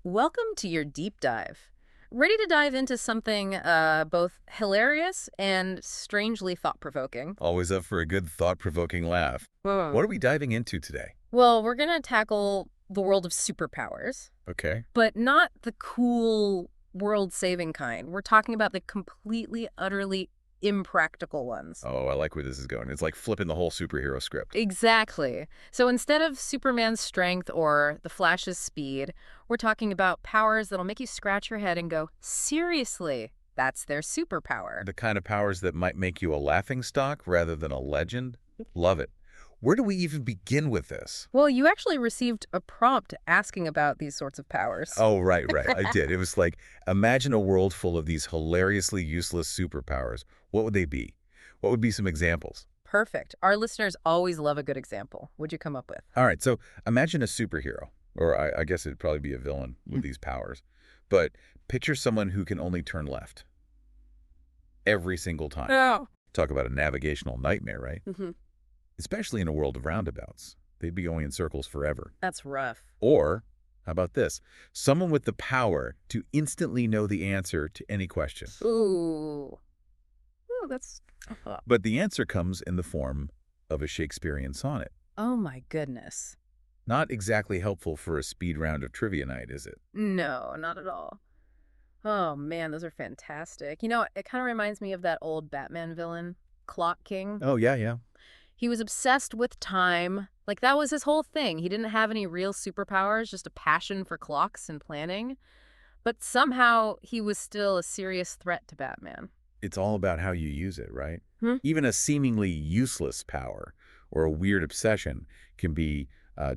Welcome to your deep dive. Ready to dive into something both hilarious and strangely thought-provoking? Always up for a good thought-provoking laugh. Whoa. What are we diving into today? Well, we're going to tackle the world of superpowers, Okay. but not the cool world-saving kind. We're talking about the completely, utterly impractical ones. Oh, I like where this is going. It's like flipping the whole superhero script. Exactly. So instead of Superman's strength or the Flash's speed, we're talking about powers that'll make you scratch your head and go, seriously, that's their superpower. The kind of powers that might make you a laughingstock rather than a legend. Love it. Where do we even begin with this? Well, you actually received a prompt asking about these sorts of powers. Oh, right. I did. It was like, imagine a world full of these hilariously useless superpowers. What would they be? What would be some examples? Perfect. Our listeners always love a good example. What'd you come up with? All right, so imagine a superhero, or I guess it'd probably be a villain with these powers. But picture someone who can only turn left every single time. Oh. Talk about a navigational nightmare, right? Mm-hmm. Especially in a world of roundabouts. They'd be going in circles forever. That's rough. Or, how about this? Someone with the power to instantly know the answer to any question. Ooh. Ooh, that's... But the answer comes in the form of a Shakespearean sonnet. Oh, my goodness. Not exactly helpful for a speed round of trivia night, is it? No, not at all. Oh, man, those are fantastic. You know, it kind of reminds me of that old Batman villain, Clock King. Oh, yeah. He was obsessed with time. Like, that was his whole thing. He didn't have any real superpowers, just a passion for clocks and planning. But somehow, he was still a serious threat to Batman. It's all about how you use it, right? Hmm? Even a seemingly useless power or a weird obsession can be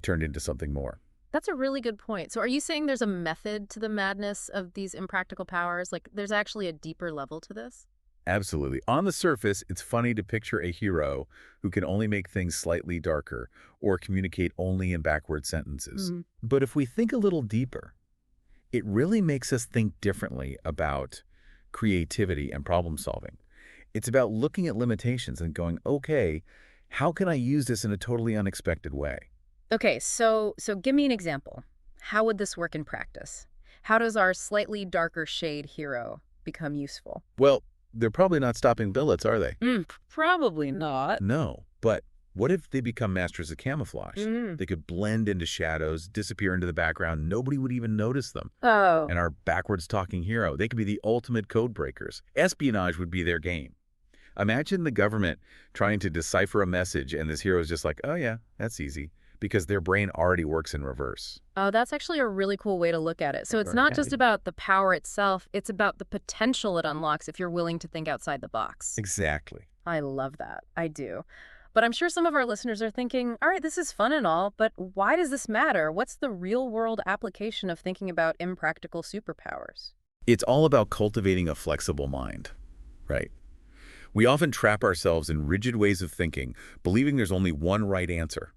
turned into something more. That's a really good point. So are you saying there's a method to the madness of these impractical powers? Like, there's actually a deeper level to this? Absolutely. On the surface, it's funny to picture a hero who can only make things slightly darker or communicate only in backward sentences. Mm. But if we think a little deeper, it really makes us think differently about creativity and problem solving. It's about looking at limitations and going, okay, how can I use this in a totally unexpected way? Okay, so give me an example. How would this work in practice? How does our slightly darker shade hero become useful? Well, they're probably not stopping billets, are they? Probably not. No, but what if they become masters of camouflage? Mm. They could blend into shadows, disappear into the background. Nobody would even notice them. Oh. And our backwards talking hero, they could be the ultimate code breakers. Espionage would be their game. Imagine the government trying to decipher a message and this hero is just like, oh yeah, that's easy, because their brain already works in reverse. Oh, that's actually a really cool way to look at it. So it's not just about the power itself, it's about the potential it unlocks if you're willing to think outside the box. Exactly. I love that. I do. But I'm sure some of our listeners are thinking, all right, this is fun and all, but why does this matter? What's the real-world application of thinking about impractical superpowers? It's all about cultivating a flexible mind, right? We often trap ourselves in rigid ways of thinking, believing there's only one right answer.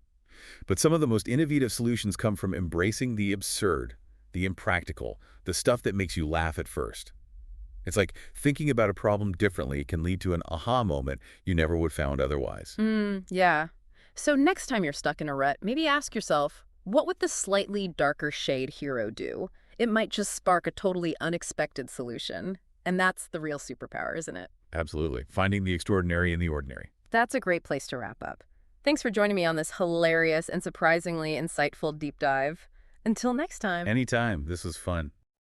But some of the most innovative solutions come from embracing the absurd, the impractical, the stuff that makes you laugh at first. It's like thinking about a problem differently can lead to an aha moment you never would have found otherwise. Yeah. So next time you're stuck in a rut, maybe ask yourself, what would the slightly darker shade hero do? It might just spark a totally unexpected solution. And that's the real superpower, isn't it? Absolutely. Finding the extraordinary in the ordinary. That's a great place to wrap up. Thanks for joining me on this hilarious and surprisingly insightful deep dive. Until next time. Anytime. This was fun.